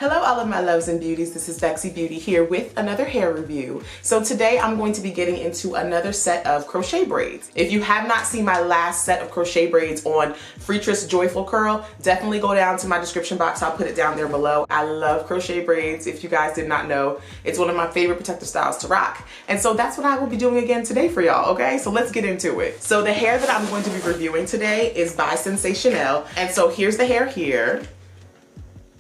Hello all of my loves and beauties, this is Bexy Beauty here with another hair review. So today I'm going to be getting into another set of crochet braids. If you have not seen my last set of crochet braids on Freetress Joyful Curl, definitely go down to my description box, I'll put it down there below. I love crochet braids, if you guys did not know. It's one of my favorite protective styles to rock. And so that's what I will be doing again today for y'all, okay? So let's get into it. So the hair that I'm going to be reviewing today is by Sensationnel. And so here's the hair here.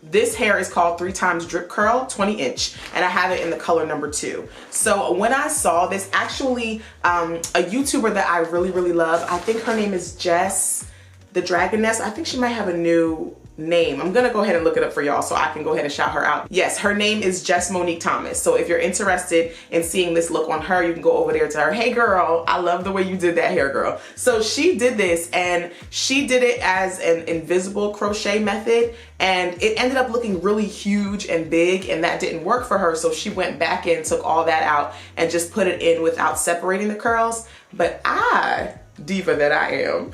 This hair is called 3x Drip Curl 20 inch, and I have it in the color number 2. So when I saw this, actually a YouTuber that I really love, I think her name is Jess the Dragoness. I think she might have a new name. I'm gonna go ahead and look it up for y'all so I can go ahead and shout her out. Yes, her name is Jess Monique Thomas. So if you're interested in seeing this look on her, you can go over there to her. Hey girl, I love the way you did that hair, girl. So she did this, and she did it as an invisible crochet method, and it ended up looking really huge and big, and that didn't work for her. So she went back in, took all that out, and just put it in without separating the curls. But diva that I am,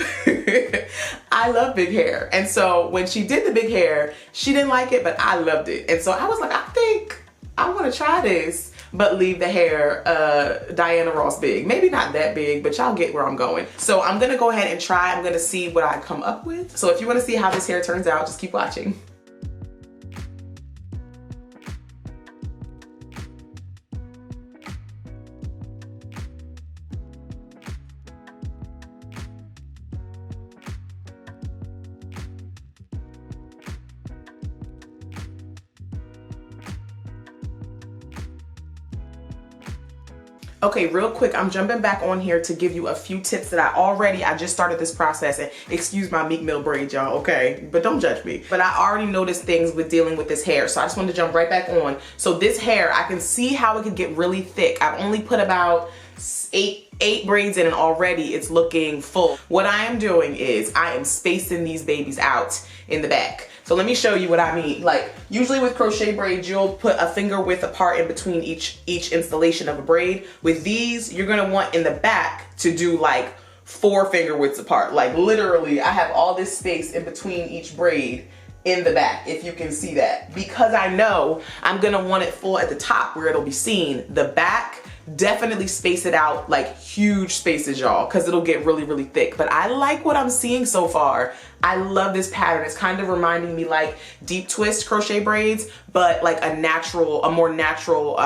I love big hair. And so when she did the big hair, she didn't like it, but I loved it. And so I was like, I think I want to try this, but leave the hair Diana Ross big. Maybe not that big, but y'all get where I'm going. So I'm gonna go ahead and try. I'm gonna see what I come up with. So if you want to see how this hair turns out, just keep watching. Okay, real quick, I'm jumping back on here to give you a few tips that I just started this process, and excuse my Meek Mill braid, y'all, okay? But don't judge me. But I already noticed things with dealing with this hair, so I just wanted to jump right back on. So this hair, I can see how it could get really thick. I've only put about eight braids in, and already it's looking full. What I am doing is I am spacing these babies out in the back. So let me show you what I mean. Like, usually with crochet braids, you'll put a finger width apart in between each installation of a braid. With these, you're gonna want in the back to do like 4 finger widths apart. Like literally, I have all this space in between each braid in the back, if you can see that. Because I know I'm gonna want it full at the top where it'll be seen. The back, definitely space it out like huge spaces, y'all, because it'll get really thick. But I like what I'm seeing so far. I love this pattern. It's kind of reminding me like deep twist crochet braids, but like a more natural,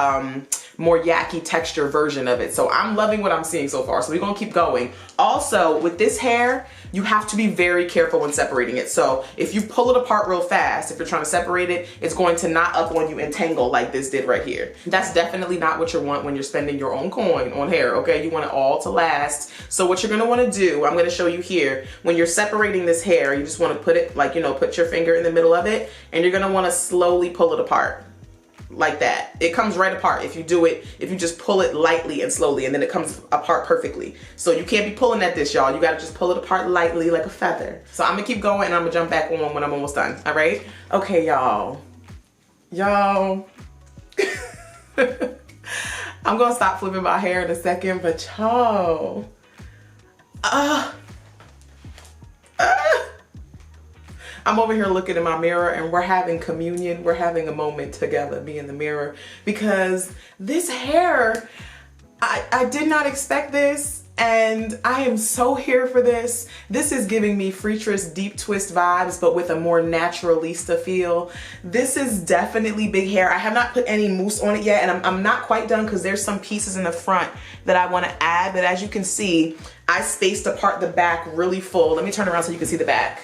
more yucky texture version of it. So I'm loving what I'm seeing so far. So we're gonna keep going. Also, with this hair, you have to be very careful when separating it. So if you pull it apart real fast, if you're trying to separate it, it's going to knot up on you and tangle like this did right here. That's definitely not what you want when you're spending your own coin on hair, okay? You want it all to last. So what you're gonna wanna do, I'm gonna show you here, when you're separating this hair, you just wanna put it, like, you know, put your finger in the middle of it, and you're gonna wanna slowly pull it apart. Like that. It comes right apart if you do it, if you just pull it lightly and slowly, and then it comes apart perfectly. So you can't be pulling at this, y'all. You gotta just pull it apart lightly like a feather. So I'm gonna keep going, and I'm gonna jump back on when I'm almost done, all right? Okay, y'all. I'm gonna stop flipping my hair in a second, but y'all, I'm over here looking in my mirror, and we're having communion. We're having a moment together, me in the mirror, because this hair, I did not expect this, and I am so here for this. This is giving me Freetress deep twist vibes, but with a more naturalista feel. This is definitely big hair. I have not put any mousse on it yet, and I'm not quite done because there's some pieces in the front that I want to add, but as you can see, I spaced apart the back really full. Let me turn around so you can see the back.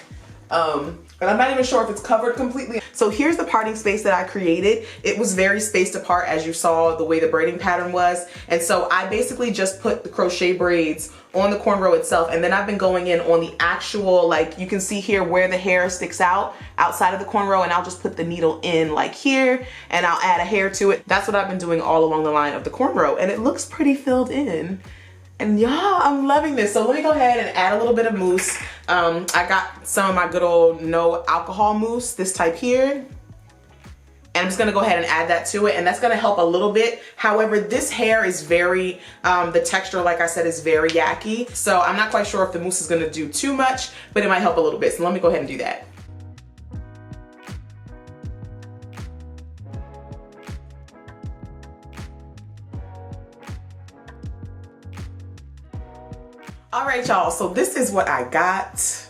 And I'm not even sure if it's covered completely. So here's the parting space that I created. It was very spaced apart, as you saw the way the braiding pattern was. And so I basically just put the crochet braids on the cornrow itself, and then I've been going in on the actual, like you can see here where the hair sticks out outside of the cornrow, and I'll just put the needle in like here, and I'll add a hair to it. That's what I've been doing all along the line of the cornrow, and it looks pretty filled in. And y'all, I'm loving this. So let me go ahead and add a little bit of mousse. I got some of my good old no alcohol mousse, this type here. And I'm just gonna go ahead and add that to it, and that's gonna help a little bit. However, this hair is very, the texture, like I said, is very yucky. So I'm not quite sure if the mousse is gonna do too much, but it might help a little bit. So let me go ahead and do that. All right, y'all, so this is what I got.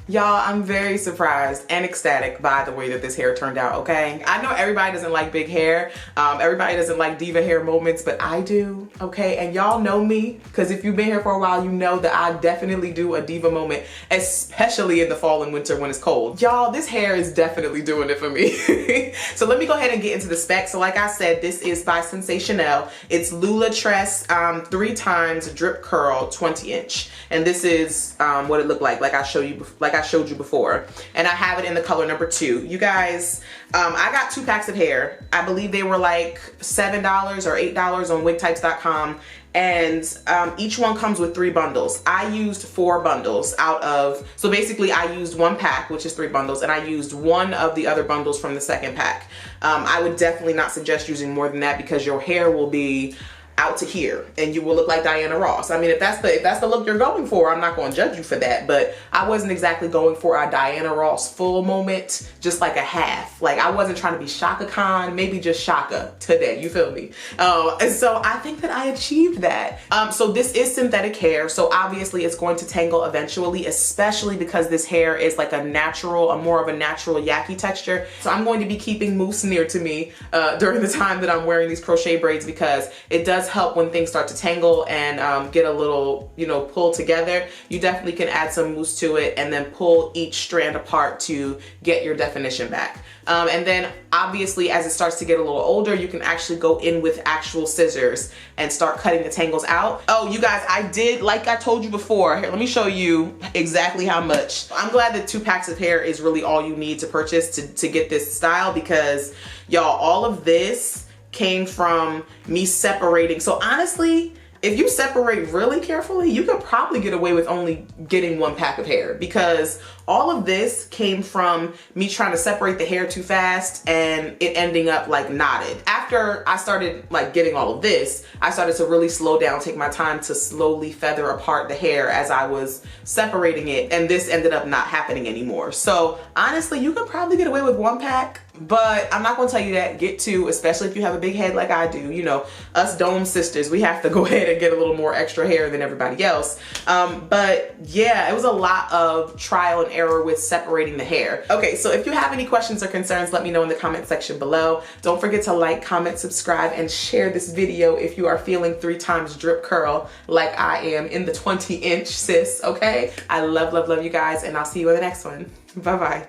Y'all, I'm very surprised and ecstatic by the way that this hair turned out, okay? I know everybody doesn't like big hair. Everybody doesn't like diva hair moments, but I do, okay? And y'all know me, because if you've been here for a while, you know that I definitely do a diva moment, especially in the fall and winter when it's cold. Y'all, this hair is definitely doing it for me. So let me go ahead and get into the specs. So like I said, this is by Sensationnel. It's Lulutress 3 times drip curl 20-inch. And this is what it looked like I showed you before. And I have it in the color number 2. You guys, I got 2 packs of hair. I believe they were like $7 or $8 on wigtypes.com. And each one comes with 3 bundles. I used 4 bundles out of, so basically I used 1 pack, which is 3 bundles, and I used 1 of the other bundles from the second pack. I would definitely not suggest using more than that because your hair will be out to here and you will look like Diana Ross. I mean, if that's the look you're going for, I'm not going to judge you for that, but I wasn't exactly going for a Diana Ross full moment, just like a half. Like, I wasn't trying to be Shaka Khan, maybe just Shaka today, you feel me? And so I think that I achieved that. So this is synthetic hair, so obviously it's going to tangle eventually, especially because this hair is like a more of a natural yaki texture. So I'm going to be keeping mousse near to me during the time that I'm wearing these crochet braids because it does help when things start to tangle and get a little, you know, pull together. You definitely can add some mousse to it and then pull each strand apart to get your definition back. And then obviously as it starts to get a little older, you can actually go in with actual scissors and start cutting the tangles out. Oh, you guys, I did, like I told you before, here, let me show you exactly how much. I'm glad that 2 packs of hair is really all you need to purchase to get this style because y'all, all of this came from me separating. So honestly, if you separate really carefully, you could probably get away with only getting 1 pack of hair because all of this came from me trying to separate the hair too fast and it ending up like knotted. After I started like getting all of this, I started to really slow down, take my time to slowly feather apart the hair as I was separating it, and this ended up not happening anymore. So honestly, you could probably get away with 1 pack, but I'm not gonna tell you that. Get 2, especially if you have a big head like I do. You know, us dome sisters, we have to go ahead and get a little more extra hair than everybody else. But yeah, it was a lot of trial and error with separating the hair. Okay, so if you have any questions or concerns, let me know in the comment section below. Don't forget to like, comment, subscribe, and share this video if you are feeling 3 times drip curl like I am in the 20-inch, sis, okay? I love, love, love you guys, and I'll see you in the next one. Bye-bye.